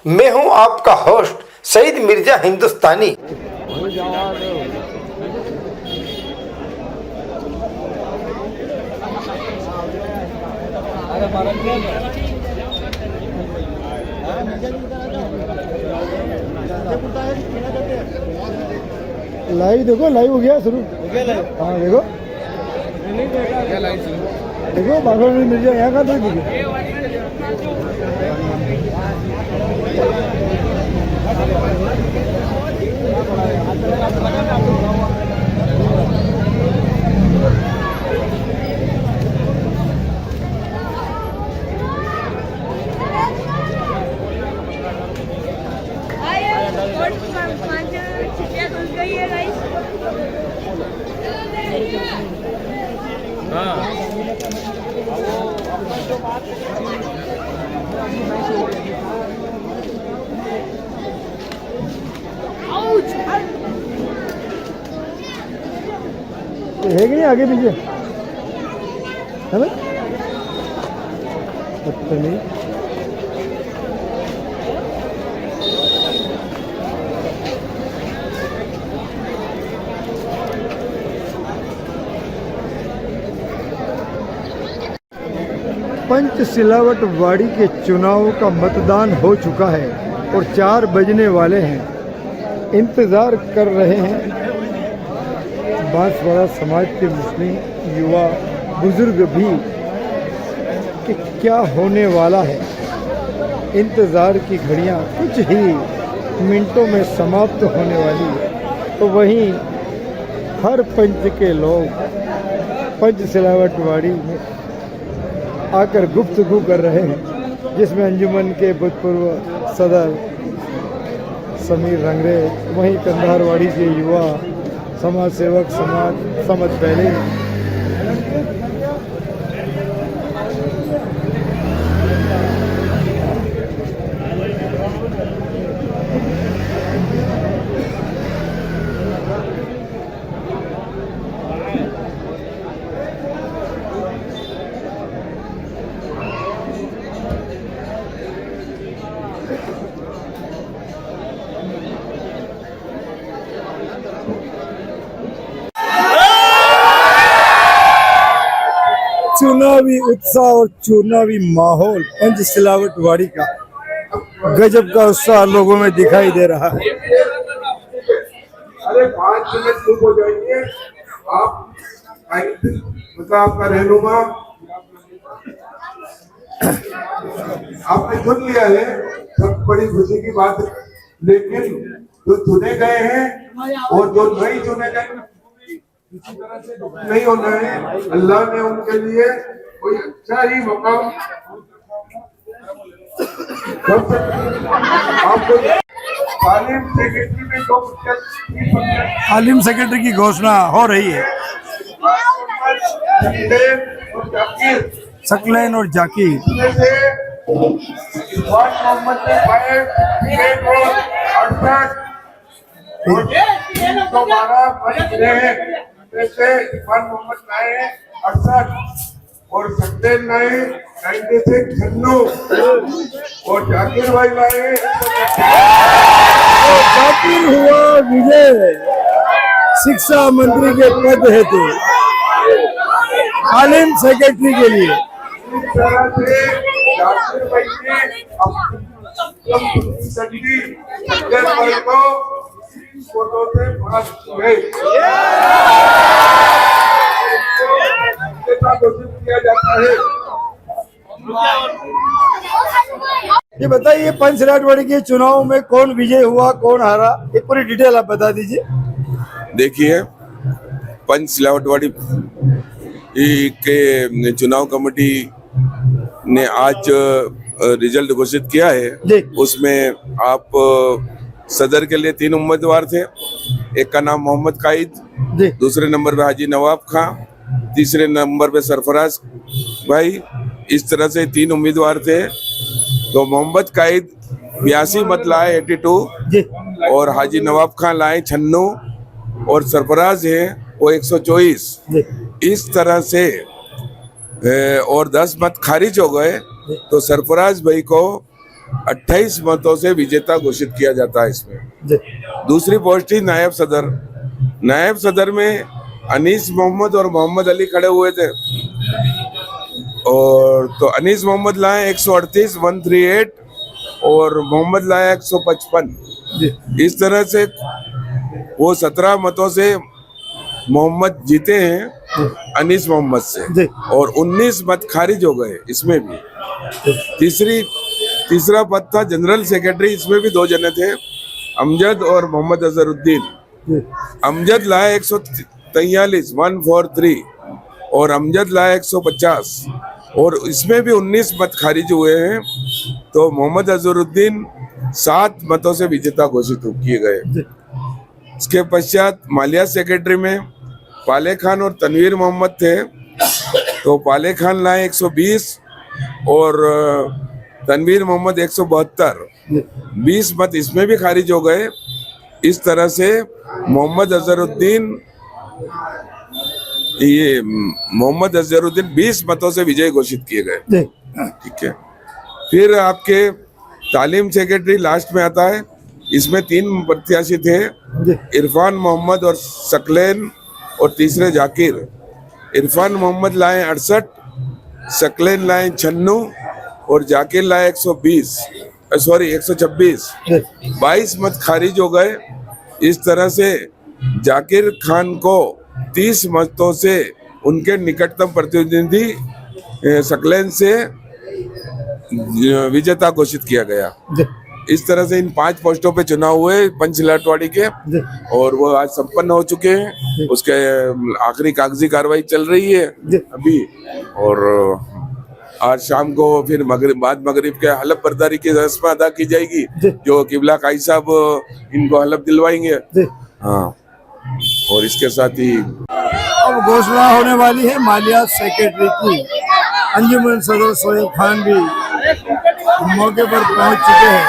मैं हूं आपका होस्ट सईद मिर्जा हिंदुस्तानी। लाइव देखो, लाइव हो गया शुरू। हाँ देखो देखो, बाबा मिर्जा यहाँ का तो है कि नहीं आगे पीछे है ना? पता नहीं। पंचसिलावट वाड़ी के चुनाव का मतदान हो चुका है और 4 बजने वाले हैं। इंतज़ार कर रहे हैं बांसवाड़ा समाज के मुस्लिम युवा बुजुर्ग भी कि क्या होने वाला है। इंतज़ार की घड़ियां कुछ ही मिनटों में समाप्त होने वाली है। तो वहीं हर पंच के लोग पंचसिलावट वाड़ी में आकर गुफ्तगू कर रहे हैं, जिसमें अंजुमन के भूतपूर्व सदर समीर रंगरेज, वहीं कंधारवाड़ी के युवा समाज सेवक समझ पहले चुनावी उत्साह और चुनावी माहौल पंचसिलावट वाड़ी का गजब का उत्साह लोगों में दिखाई दे रहा है। अरे 5 मिनट चुप हो जाइए आप, मतलब आपका रहनुमा आपने सुन लिया है, सब बड़ी खुशी की बात है। लेकिन जो चुने गए हैं और जो नहीं चुने गए किसी तरह से नहीं होना है। अल्लाह ने उनके लिए कोई अच्छा ही मकाम आपको तालीम सेक्रेटरी में 2% तालीम सेक्रेटरी की घोषणा हो रही है। सकलैन और जाकिर मोहम्मद ने पाए 68 मोहम्मद लाए 68 और सकलैन लाए 96 और जाकिर भाई लाए। जाकिर हुआ विजय शिक्षा मंत्री के पद हेतु तालीम सेक्रेटरी के लिए। इस तरह से जाकिर भाई ने अपनी सकलैन भाई को फोटो से पास हुए किया जाता है। ये बताइए, पंचसिलावट वाड़ी के चुनाव में कौन विजय हुआ, कौन हारा, ये पूरी डिटेल आप बता दीजिए। देखिए, पंचसिलावट वाड़ी के चुनाव कमेटी ने आज रिजल्ट घोषित किया है। उसमें आप सदर के लिए 3 उम्मीदवार थे। एक का नाम मोहम्मद काइद, दूसरे नंबर पे हाजी नवाब खां, तीसरे नंबर पे सरफराज भाई। इस तरह से 3 उम्मीदवार थे। तो मोहम्मद काइद 82 मत लाए 82 और हाजी नवाब खां लाए 96 और सरफराज है वो 124। इस तरह से और 10 मत खारिज हो गए। तो सरफराज भाई को 28 मतों से विजेता घोषित किया जाता है इसमें। जी दूसरी पोस्ट थी नायब सदर। नायब सदर में अनीस मोहम्मद और मोहम्मद अली खड़े हुए थे, और तो अनीस मोहम्मद लाए 138 138 और मोहम्मद लाया 155। जी इस तरह से वो 17 मतों से मोहम्मद जीते हैं अनीस मोहम्मद से, जी। और 19 मत खारिज हो गए इसमें भी। तीसरा पद था जनरल सेक्रेटरी, इसमें भी 2 जने थे, अमजद और मोहम्मद अजहरुद्दीन। जी अमजद लाया 143 143 और अमजद लाया 150, और इसमें भी 19 मत खारिज हुए हैं। तो मोहम्मद अजहरुद्दीन 7 मतों से विजेता घोषित किए गए। जी इसके पश्चात मालिया सेक्रेटरी में पाले खान और तनवीर मोहम्मद थे। तो पाले खान लाए 120 और तनवीर मोहम्मद 172, 20 मत इसमें भी खारिज हो गए। इस तरह से मोहम्मद अजहरुद्दीन 20 मतों से विजय घोषित किए गए। जी ठीक है। फिर आपके तालीम सेक्रेटरी लास्ट में आता है। इसमें 3 प्रत्याशी थे, जी इरफान मोहम्मद और सकलेन और तीसरे जाकिर। इरफान मोहम्मद लाए 68, सकलेन लाए 96 और जाकिर लाए 126। 22 मत खारिज हो गए। इस तरह से जाकिर खान को 30 मतों से उनके निकटतम प्रतिद्वंदी सकलेन से विजेता घोषित किया गया। जी इस तरह से इन 5 पोस्टों पे चुनाव हुए पंचलाटवाड़ी के, जी और वो आज संपन्न हो चुके हैं। उसके आखिरी कागजी कार्रवाई चल रही है अभी, और आज शाम को फिर बाद मगरिब के हलफ बर्दारी की रस्म अदा की जाएगी, जो किबला काई साहब इनको हलफ दिलवाएंगे। हाँ, और इसके साथ ही अब घोषणा होने वाली है मालिया सेक्रेटरी की। अंजुमन सदर सोहेब खान भी मौके पर पहुंच चुके हैं।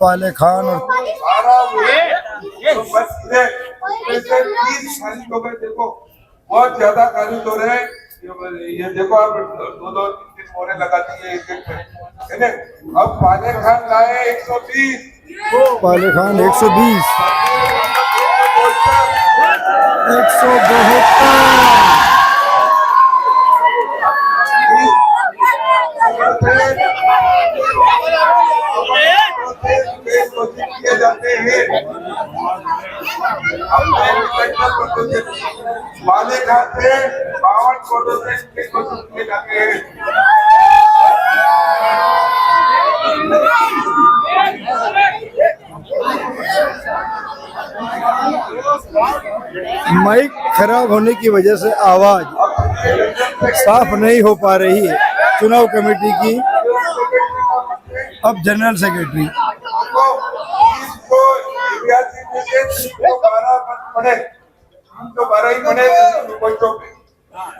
पाले खान और देखो बहुत ज्यादा खारिज हो रहे हैं। ये देखो आप 2-2-3 मोहरें लगा दी है एक में। अब पाले खान लाए 120, पाले खान 120, 172 किए जाते हैं। पाले खान से 52 वोटों से किए जाते हैं। माइक खराब होने की वजह से आवाज साफ नहीं हो पा रही है चुनाव कमेटी की। अब जनरल सेक्रेटरी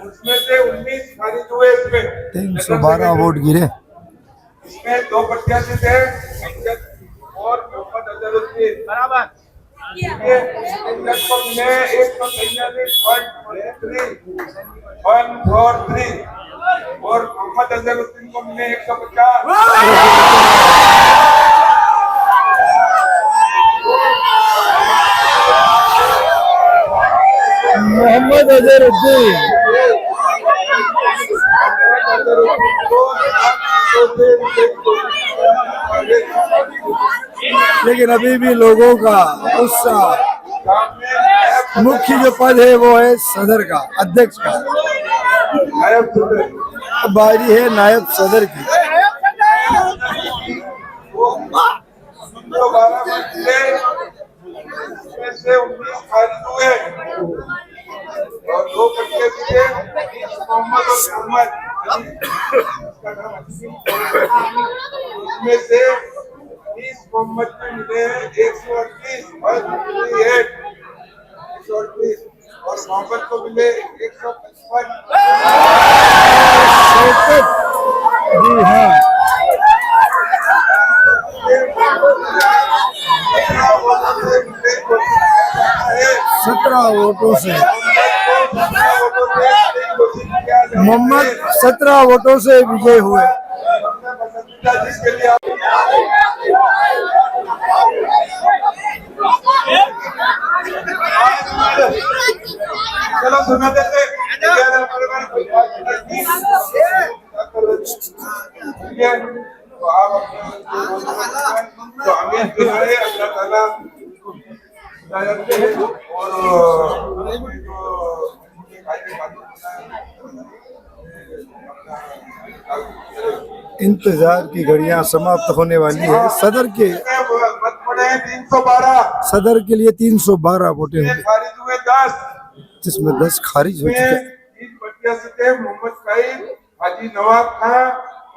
उसमें से 19 खारिज हुए। इसमें 312 वोट गिरे। इसमें 2 प्रत्याशी थे, और मोहम्मद अजहरुद्दीन बराबर। और मोहम्मद अजहरुद्दीन को मिले 150। मोहम्मद अजहरुद्दीन लेकिन अभी भी लोगों का उत्साह, मुख्य जो पद है वो है सदर का, अध्यक्ष का। अब बारी है नायब सदर की। 19 खारिज हुए, और 2 प्रत्याशी थे, मोहम्मद और मोहम्मद। उसमें से 20 मोहम्मद में मिले 138 और मोहम्मद को मिले 155। जी हाँ, 17 वोटों से मोहम्मद 17 वोटों से विजय हुए। जिसके लिए चलो सुना देते तो आप तो हमें जो है अल्लाह ताला हिदायत दे और इंतजार की घड़ियां समाप्त होने वाली है। सदर के मत पड़े 312, सदर के लिए 312 वोटें होंगे, खारिज हुए 10, जिसमें 10 खारिज हो चुके। 3 प्रत्याशी मोहम्मद काइद, हाजी नवाब खां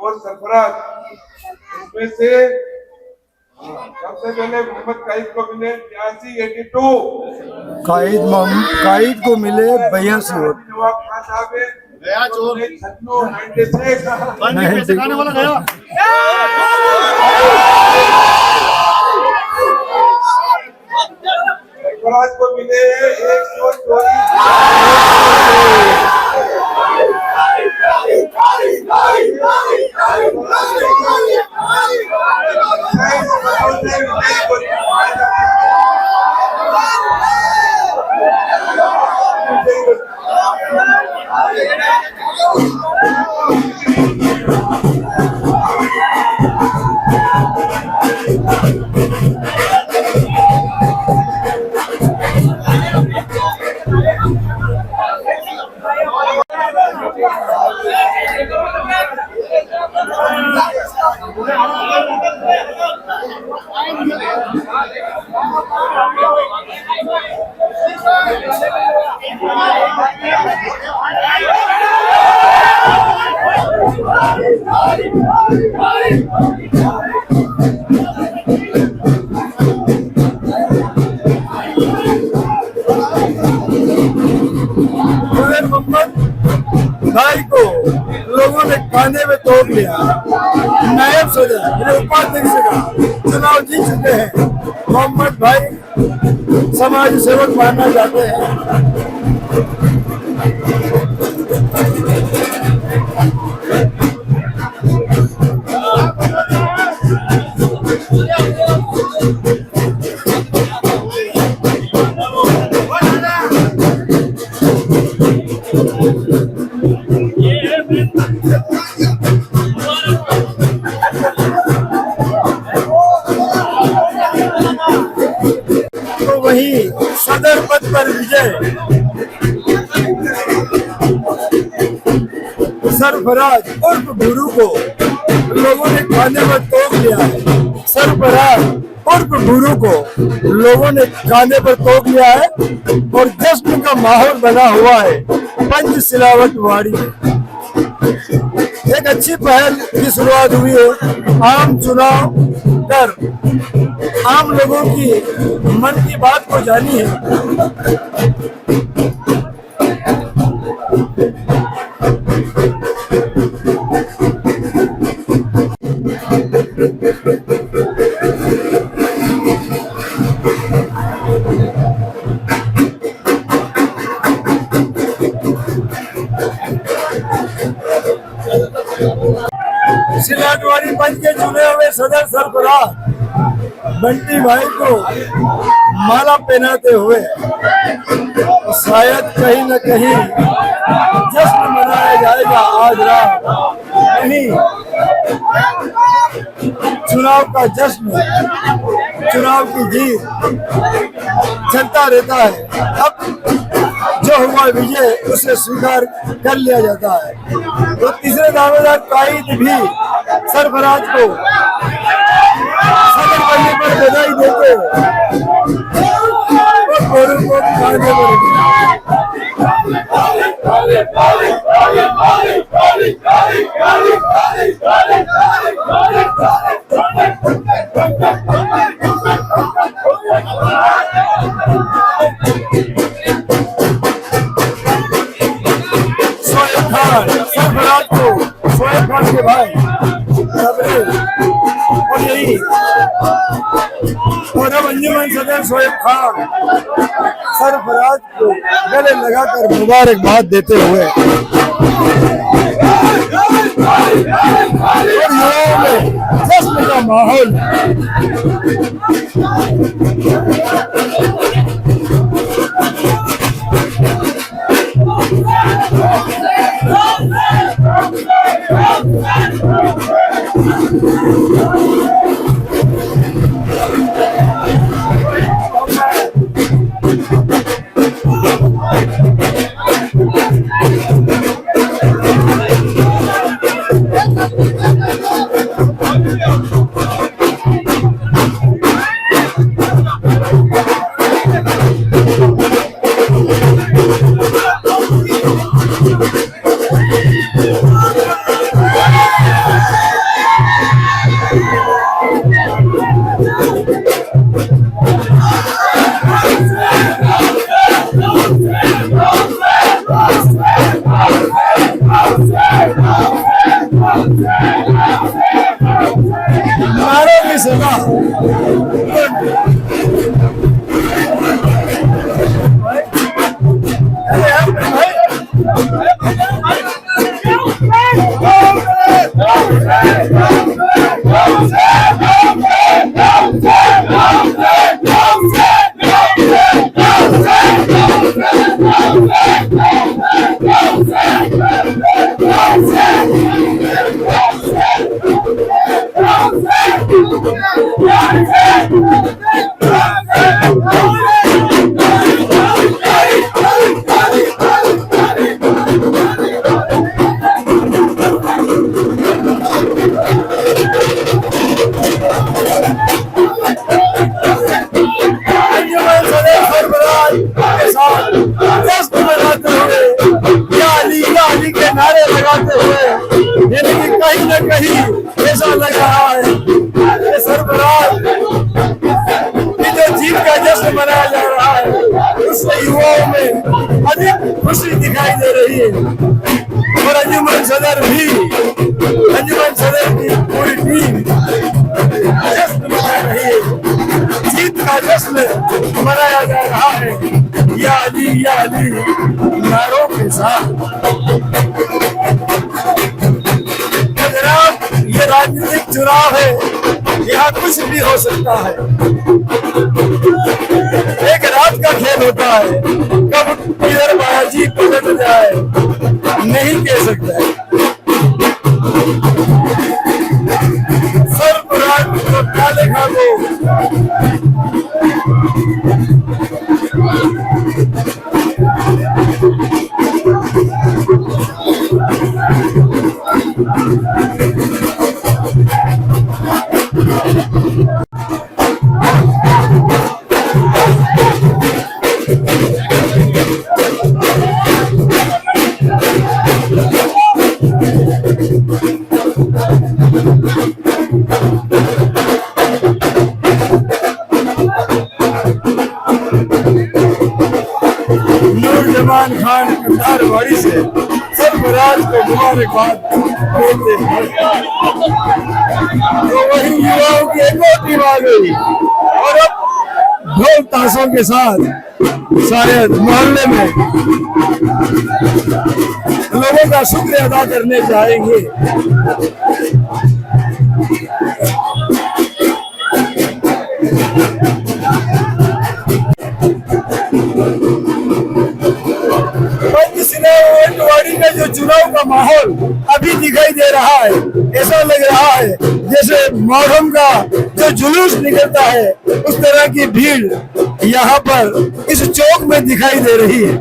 और सरफराज। इसमें से सबसे पहले मोहम्मद काइद को मिले 82। काइद को मिले 82 वोट। नवाब खान साहब 96। वाला गया। सरफराज को मिले 124। भाई को लोगों ने खाने में तोड़ लिया। नायब सदर उपाध्यक्ष का चुनाव जीत चुके हैं। मोहम्मद भाई समाज सेवक मानना चाहते हैं। तो वही सदर पद पर विजय सरफराज उर्फ गुरु को लोगों ने खाने में तोड़ लिया है। सरफराज उर्फ गुरु को लोगों ने खाने पर तोड़ लिया है और जश्न का माहौल बना हुआ है पंच सिलावट वाड़ी में। एक अच्छी पहल की शुरुआत हुई है। आम चुनाव कर आम लोगों की मन की बात को जानी है। सिलाटवाड़ी पंच के चुने हुए सदर सरफराज बंटी भाई को माला पहनाते हुए शायद कहीं न कहीं जश्न मनाया जाएगा आज रात। वहीं चुनाव का जश्न, चुनाव की जीत चलता रहता है। अब जो हुआ विजय उसे स्वीकार कर लिया जाता है। तो तीसरे दावेदार काइद भी सरफराज को सदर बनने पर बधाई देते और को खाने सरफराज को शोएब खान के भाई और यही और अब अंजुमन सदर शोएब खान सरफराज को गले लगाकर मुबारकबाद देते हुए और युवाओं में जश्न का माहौल। नारों की सभा के नारे लगाते हुए यानी कि कहीं न कहीं ऐसा लग रहा है कि सरफराज की जो जीत का जश्न मनाया जा रहा है उससे युवाओं में अधिक खुशी दिखाई दे रही है। और अंजुमन सदर की पूरी टीम जश्न मना रही है, जीत का जश्न मनाया जा रहा है या अली नारों के साथ। ये राजनीतिक चुनाव है, यहाँ कुछ भी हो सकता है, एक रात का खेल होता है, कब किधर बाजी पलट जाए नहीं कह सकता है। सरफराज को क्या लिखा दो नूरजमान खान कंधारवाड़ी से सरफराज को मुबारकबाद देते हैं। तो वही युवाओं की एक और टीम आ गई और अब ढोल ताशों के साथ शायद मोहल्ले में लोगों का शुक्र अदा करने जाएंगे। का जो चुनाव का माहौल अभी दिखाई दे रहा है, ऐसा लग रहा है जैसे मुहर्रम का जो जुलूस निकलता है उस तरह की भीड़ यहाँ पर इस चौक में दिखाई दे रही है।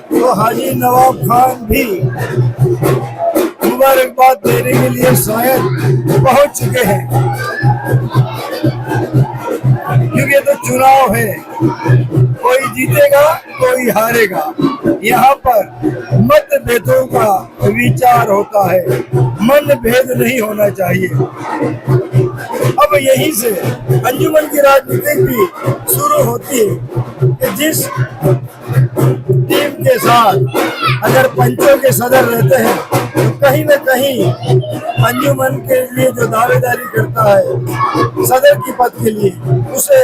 तो हाजी नवाब खान भी मुबारकबाद देने के लिए शायद पहुंच चुके हैं, क्योंकि तो चुनाव है, कोई जीतेगा कोई हारेगा। यहाँ पर मतभेदों का विचार होता है, मन भेद नहीं होना चाहिए। अब यहीं से अंजुमन की राजनीति भी शुरू होती है कि जिस टीम के साथ अगर पंचों के सदर रहते हैं तो कहीं न कहीं अंजुमन के लिए जो दावेदारी करता है सदर की पद के लिए, उसे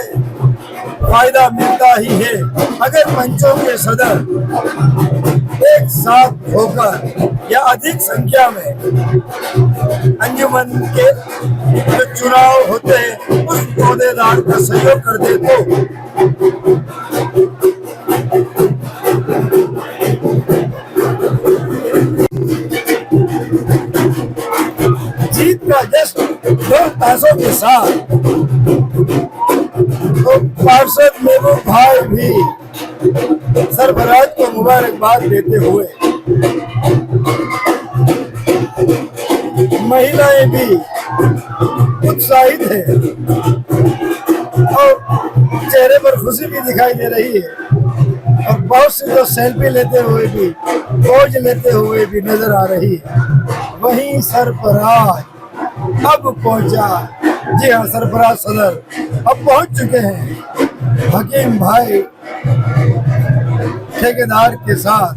फायदा मिलता ही है। अगर पंचों के सदर एक साथ होकर या अधिक संख्या में अंजुमन के जो चुनाव होते हैं उस पौधेदार का सहयोग कर दे तो जीत का जश्न दो ताशों के साथ तो पार्षद महबूब भाई भी सरफराज को मुबारकबाद देते हुए, महिलाएं भी उत्साहित हैं और चेहरे पर खुशी भी दिखाई दे रही है, और बहुत से जो सेल्फी लेते हुए भी, पोज लेते हुए भी नजर आ रही है। वहीं सरफराज अब पहुंचा, जी हाँ, सरफराज सदर अब पहुंच चुके हैं हकीम भाई ठेकेदार के साथ,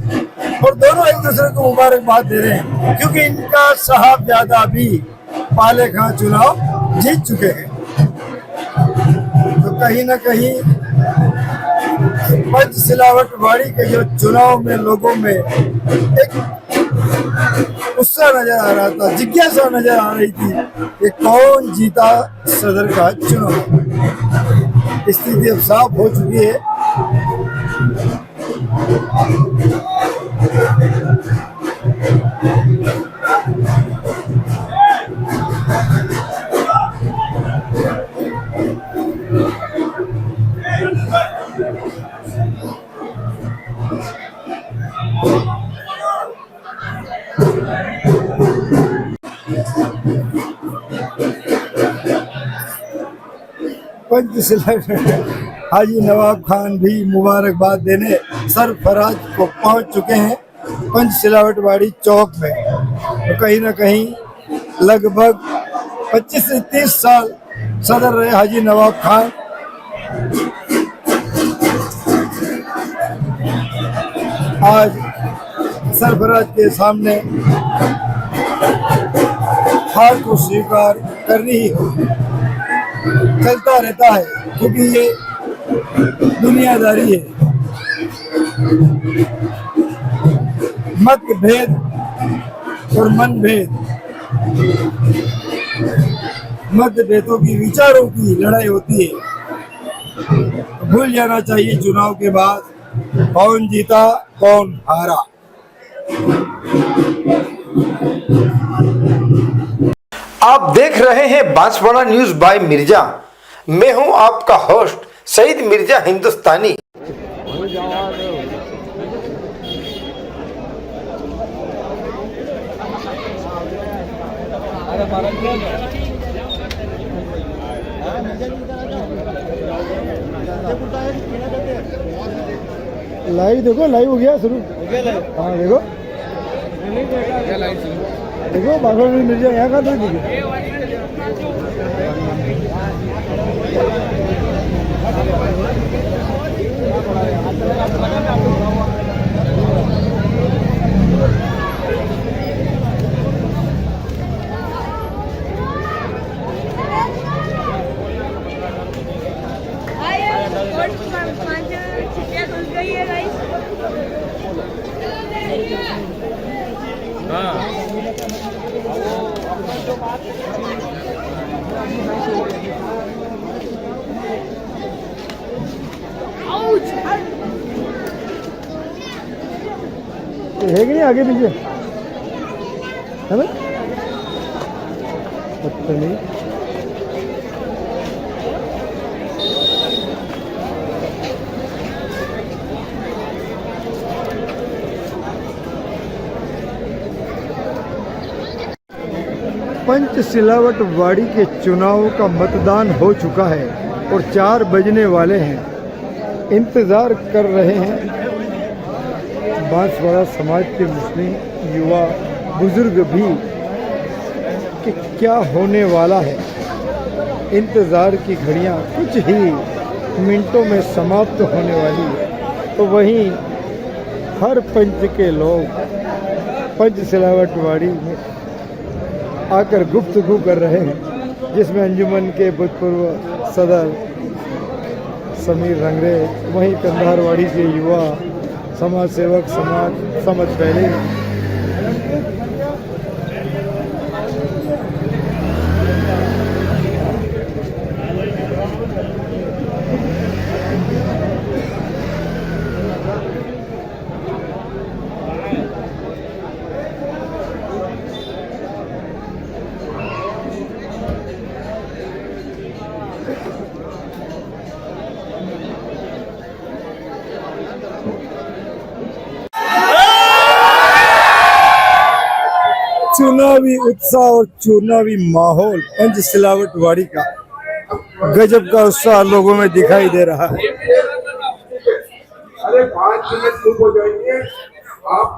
और दोनों एक दूसरे को मुबारकबाद दे रहे हैं, क्योंकि इनका साहबजादा भी पाले खां चुनाव जीत चुके हैं। तो कहीं ना कहीं पंचसिलावटवाड़ी के जो चुनाव में लोगों में एक उत्साह नजर आ रहा था, जिज्ञासा नजर आ रही थी कि कौन जीता सदर का चुनाव। स्थिति अब साफ हो चुकी है। हाजी नवाब खान भी मुबारकबाद देने सरफराज को पहुंच चुके हैं पंचसिलावटवाड़ी चौक में। तो कहीं ना कहीं लगभग 25 से 30 साल सदर रहे हाजी नवाब खान, आज सरफराज के सामने हार को स्वीकार करनी ही होगी। चलता रहता है क्योंकि ये दुनियादारी है। मतभेद और मनभेद, मतभेदों की, विचारों की लड़ाई होती है। भूल जाना चाहिए चुनाव के बाद कौन जीता कौन हारा। आप देख रहे हैं बांसवाड़ा न्यूज बाय मिर्जा। मैं हूं आपका होस्ट सईद मिर्जा हिंदुस्तानी। लाइव देखो, लाइव हो गया शुरू। हाँ देखो देखो, बांसवाड़ा मिर्जा यहाँ का तो है कि नहीं आगे पीछे है ना? पता नहीं। पंचसिलावट वाड़ी के चुनाव का मतदान हो चुका है और 4 बजने वाले हैं। इंतज़ार कर रहे हैं बांसवाड़ा समाज के मुस्लिम युवा बुजुर्ग भी कि क्या होने वाला है। इंतज़ार की घड़ियां कुछ ही मिनटों में समाप्त होने वाली है। तो वहीं हर पंच के लोग पंचसिलावट वाड़ी में आकर गुफ्तगू कर रहे हैं, जिसमें अंजुमन के भूतपूर्व सदर समीर रंगरे, वहीं कंधारवाड़ी के युवा समाज सेवक समझ पहले चुनावी उत्साह और चुनावी माहौल पंचसिलावट वाड़ी का गजब का उत्साह लोगों में दिखाई दे रहा है। अरे 5 मिनट चुप हो जाइए आप।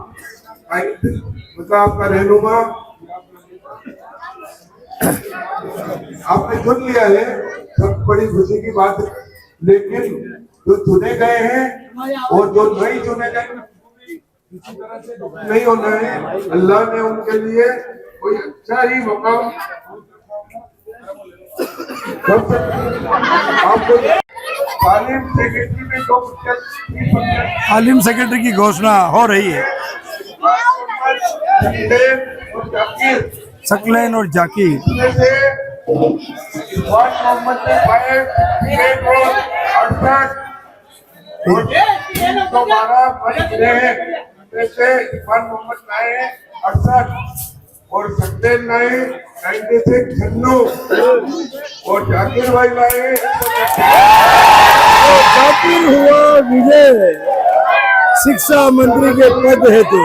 मतलब आपका रहनुमा आपने सुन लिया है, सब बड़ी खुशी की बात है। लेकिन जो चुने गए हैं और जो नहीं चुने गए किसी तरह से नहीं होना है। अल्लाह ने उनके लिए कोई अच्छा ही मौका आपको तालीम सेक्रेटरी में तालीम सेक्रेटरी की घोषणा हो रही है। सकलैन और जाकिर मोहम्मद ने पाए 68 इरफान मोहम्मद लाए 68 और सकलैन लाए 96 96 और जाकिर भाई लाए। जाकिर हुआ विजय शिक्षा मंत्री के पद हेतु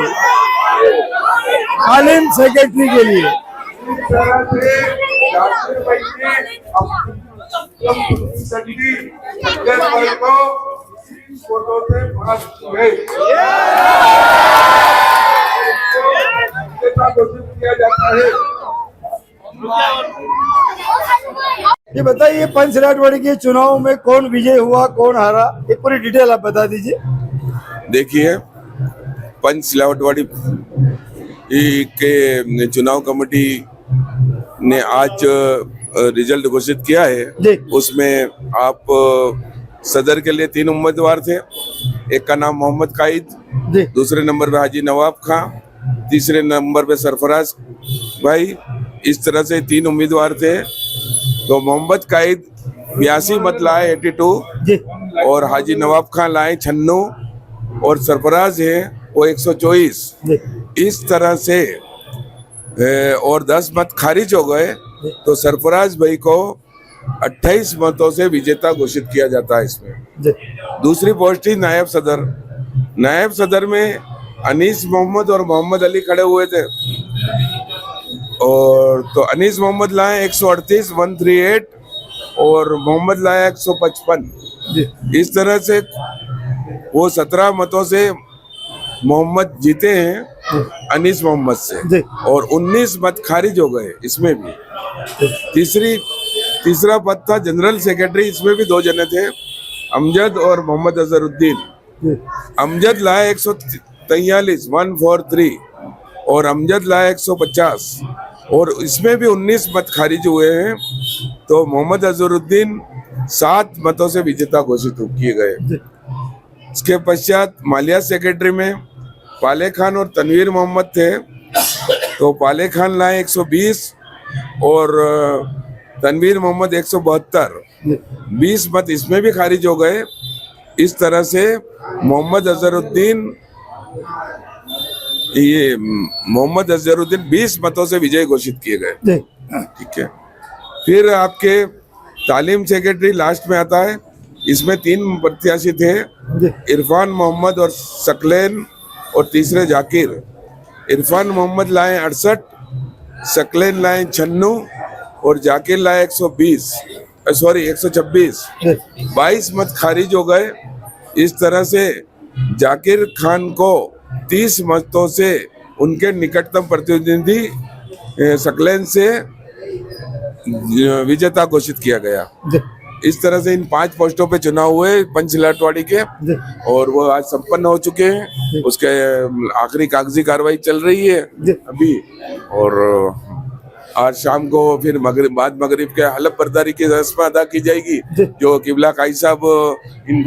तालीम सेक्रेटरी के लिए। इस तरह से जाकिर भाई ने अपनी सकलैन भाई को फोटो से पास हुए घोषित किया जाता है। ये बताइए पंचसिलावट वाड़ी के चुनाव में कौन विजय हुआ, कौन हारा, ये पूरी डिटेल आप बता दीजिए। देखिए, पंचसिलावट के चुनाव कमेटी ने आज रिजल्ट घोषित किया है। उसमें आप सदर के लिए 3 उम्मीदवार थे। एक का नाम मोहम्मद काइद, दूसरे नंबर पे हाजी नवाब खां, तीसरे नंबर पे सरफराज भाई। इस तरह से 3 उम्मीदवार थे। तो मोहम्मद काइद 82 मत लाए 82 और हाजी नवाब खां लाए 96 और सरफराज है वो 124। इस तरह से और 10 मत खारिज हो गए तो सरफराज भाई को 28 मतों से विजेता घोषित किया जाता है। इसमें दूसरी पोस्ट थी नायब सदर। नायब सदर में अनीस मोहम्मद और मोहम्मद अली खड़े हुए थे और तो अनीस मोहम्मद लाए 138 138 और मोहम्मद लाया 155। इस तरह से वो 17 मतों से मोहम्मद जीते हैं अनीस मोहम्मद से और 19 मत खारिज हो गए। इसमें भी तीसरा पद था जनरल सेक्रेटरी। इसमें भी 2 जने थे, अमजद और मोहम्मद अजहरुद्दीन। अमजद लाए 143 143 और अमजद लाए 150 और इसमें भी 19 मत खारिज हुए हैं। तो मोहम्मद अजहरुद्दीन 7 मतों से विजेता घोषित किए गए। इसके पश्चात मालिया सेक्रेटरी में पाले खान और तनवीर मोहम्मद थे। तो पाले खान लाए 120 और तनवीर मोहम्मद 172। 20 मत इसमें भी खारिज हो गए। इस तरह से मोहम्मद अजहरुद्दीन 20 मतों से विजय घोषित किए गए। ठीक है, फिर आपके तालीम सेक्रेटरी लास्ट में आता है। इसमें 3 प्रत्याशी थे, इरफान मोहम्मद और सकलैन और तीसरे जाकिर। इरफान मोहम्मद लाए 68 सकलेन लाए 96 और जाकिर लाए 126। 22 मत खारिज हो गए। इस तरह से जाकिर खान को 30 मतों से उनके निकटतम प्रतिद्वंदी सकलेन से विजेता घोषित किया गया। इस तरह से इन 5 पोस्टों पे चुनाव हुए पंचलाटवाड़ी के, और वो आज संपन्न हो चुके हैं। उसके आखिरी कागजी कार्रवाई चल रही है अभी, और आज शाम को फिर बाद मगरिब के हलफ बर्दारी की रस्म अदा की जाएगी, जो किबला काई साहब इनको